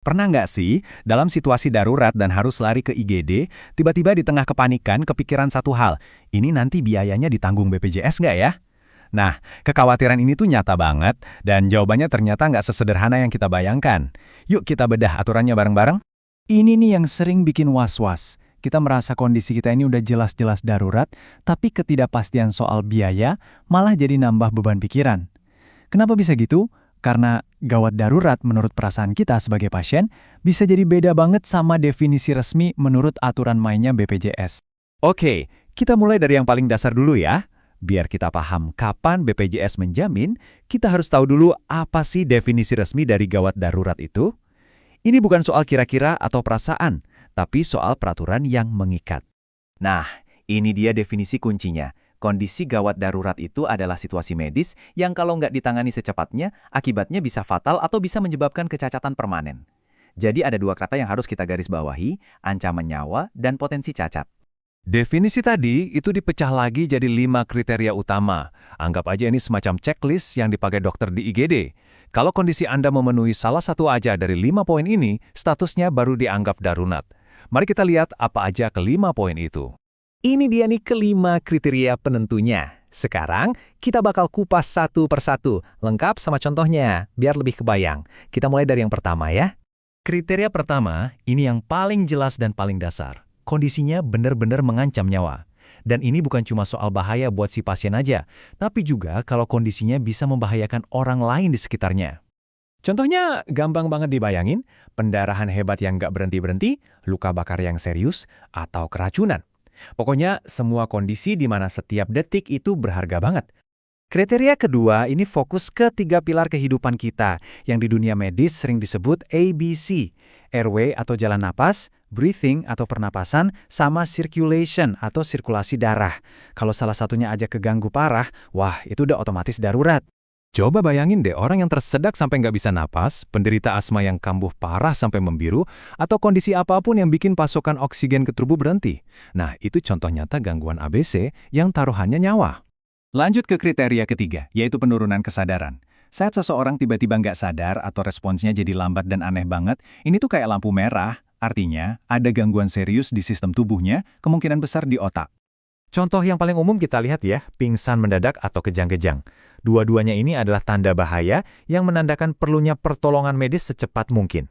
Pernah nggak sih, dalam situasi darurat dan harus lari ke IGD, tiba-tiba di tengah kepanikan kepikiran satu hal, ini nanti biayanya ditanggung BPJS nggak ya? Nah, kekhawatiran ini tuh nyata banget, dan jawabannya ternyata nggak sesederhana yang kita bayangkan. Yuk kita bedah aturannya bareng-bareng. Ini nih yang sering bikin was-was. Kita merasa kondisi kita ini udah jelas-jelas darurat, tapi ketidakpastian soal biaya malah jadi nambah beban pikiran. Kenapa bisa gitu? Karena gawat darurat menurut perasaan kita sebagai pasien bisa jadi beda banget sama definisi resmi menurut aturan mainnya BPJS. Oke, kita mulai dari yang paling dasar dulu ya. Biar kita paham kapan BPJS menjamin, kita harus tahu dulu apa sih definisi resmi dari gawat darurat itu. Ini bukan soal kira-kira atau perasaan, tapi soal peraturan yang mengikat. Nah, ini dia definisi kuncinya. Kondisi gawat darurat itu adalah situasi medis yang kalau nggak ditangani secepatnya, akibatnya bisa fatal atau bisa menyebabkan kecacatan permanen. Jadi ada dua kata yang harus kita garis bawahi, ancaman nyawa dan potensi cacat. Definisi tadi itu dipecah lagi jadi 5 kriteria utama. Anggap aja ini semacam checklist yang dipakai dokter di IGD. Kalau kondisi Anda memenuhi salah satu aja dari 5 poin ini, statusnya baru dianggap darurat. Mari kita lihat apa aja kelima poin itu. Ini dia nih kelima kriteria penentunya. Sekarang, kita bakal kupas satu persatu, lengkap sama contohnya, biar lebih kebayang. Kita mulai dari yang pertama ya. Kriteria pertama, ini yang paling jelas dan paling dasar. Kondisinya benar-benar mengancam nyawa. Dan ini bukan cuma soal bahaya buat si pasien aja, tapi juga kalau kondisinya bisa membahayakan orang lain di sekitarnya. Contohnya gampang banget dibayangin, pendarahan hebat yang nggak berhenti-berhenti, luka bakar yang serius, atau keracunan. Pokoknya semua kondisi di mana setiap detik itu berharga banget. Kriteria kedua ini fokus ke 3 pilar kehidupan kita yang di dunia medis sering disebut ABC, airway atau jalan napas, breathing atau pernapasan, sama circulation atau sirkulasi darah. Kalau salah satunya aja keganggu parah, wah itu udah otomatis darurat. Coba bayangin deh orang yang tersedak sampai nggak bisa napas, penderita asma yang kambuh parah sampai membiru, atau kondisi apapun yang bikin pasokan oksigen ke tubuh berhenti. Nah, itu contoh nyata gangguan ABC yang taruhannya nyawa. Lanjut ke kriteria ketiga, yaitu penurunan kesadaran. Saat seseorang tiba-tiba nggak sadar atau responsnya jadi lambat dan aneh banget, ini tuh kayak lampu merah. Artinya, ada gangguan serius di sistem tubuhnya, kemungkinan besar di otak. Contoh yang paling umum kita lihat ya, pingsan mendadak atau kejang-kejang. Dua-duanya ini adalah tanda bahaya yang menandakan perlunya pertolongan medis secepat mungkin.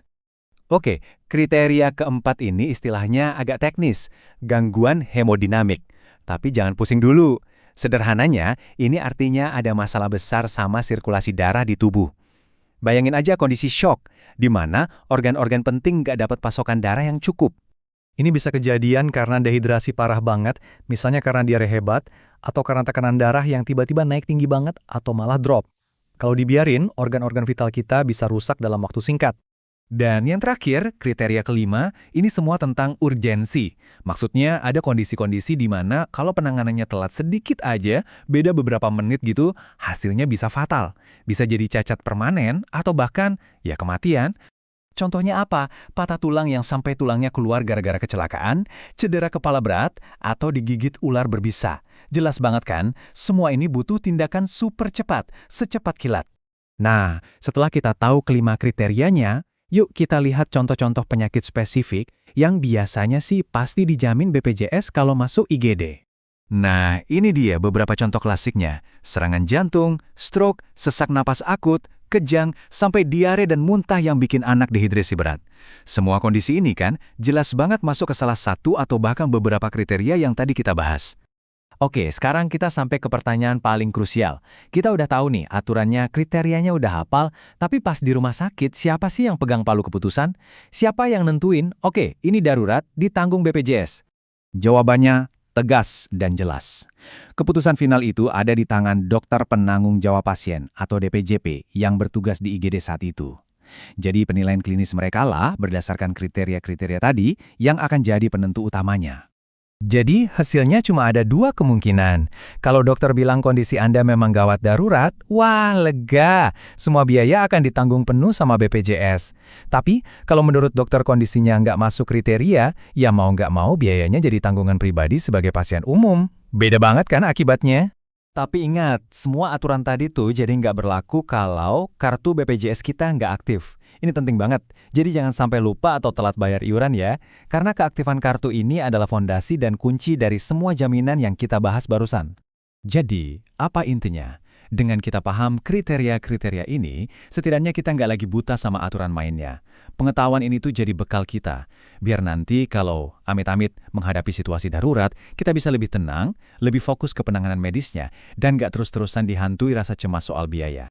Oke, kriteria keempat ini istilahnya agak teknis, gangguan hemodinamik. Tapi jangan pusing dulu. Sederhananya, ini artinya ada masalah besar sama sirkulasi darah di tubuh. Bayangin aja kondisi shock, di mana organ-organ penting nggak dapat pasokan darah yang cukup. Ini bisa kejadian karena dehidrasi parah banget, misalnya karena diare hebat, atau karena tekanan darah yang tiba-tiba naik tinggi banget, atau malah drop. Kalau dibiarin, organ-organ vital kita bisa rusak dalam waktu singkat. Dan yang terakhir, kriteria kelima, ini semua tentang urgensi. Maksudnya ada kondisi-kondisi di mana kalau penanganannya telat sedikit aja, beda beberapa menit gitu, hasilnya bisa fatal. Bisa jadi cacat permanen, atau bahkan, ya kematian. Contohnya apa? Patah tulang yang sampai tulangnya keluar gara-gara kecelakaan, cedera kepala berat, atau digigit ular berbisa. Jelas banget kan? Semua ini butuh tindakan super cepat, secepat kilat. Nah, setelah kita tahu kelima kriterianya, yuk kita lihat contoh-contoh penyakit spesifik yang biasanya sih pasti dijamin BPJS kalau masuk IGD. Nah, ini dia beberapa contoh klasiknya. Serangan jantung, stroke, sesak napas akut, kejang, sampai diare dan muntah yang bikin anak dehidrasi berat. Semua kondisi ini kan jelas banget masuk ke salah satu atau bahkan beberapa kriteria yang tadi kita bahas. Oke, sekarang kita sampai ke pertanyaan paling krusial. Kita udah tahu nih aturannya, kriterianya udah hafal, tapi pas di rumah sakit siapa sih yang pegang palu keputusan? Siapa yang nentuin, oke, ini darurat, ditanggung BPJS? Jawabannya tegas dan jelas. Keputusan final itu ada di tangan dokter penanggung jawab pasien atau DPJP yang bertugas di IGD saat itu. Jadi penilaian klinis mereka lah berdasarkan kriteria-kriteria tadi yang akan jadi penentu utamanya. Jadi hasilnya cuma ada 2 kemungkinan. Kalau dokter bilang kondisi Anda memang gawat darurat, wah lega, semua biaya akan ditanggung penuh sama BPJS. Tapi kalau menurut dokter kondisinya nggak masuk kriteria, ya mau nggak mau biayanya jadi tanggungan pribadi sebagai pasien umum. Beda banget kan akibatnya? Tapi ingat, semua aturan tadi tuh jadi nggak berlaku kalau kartu BPJS kita nggak aktif. Ini penting banget. Jadi jangan sampai lupa atau telat bayar iuran ya. Karena keaktifan kartu ini adalah fondasi dan kunci dari semua jaminan yang kita bahas barusan. Jadi, apa intinya? Dengan kita paham kriteria-kriteria ini, setidaknya kita nggak lagi buta sama aturan mainnya. Pengetahuan ini tuh jadi bekal kita. Biar nanti kalau amit-amit menghadapi situasi darurat, kita bisa lebih tenang, lebih fokus ke penanganan medisnya, dan nggak terus-terusan dihantui rasa cemas soal biaya.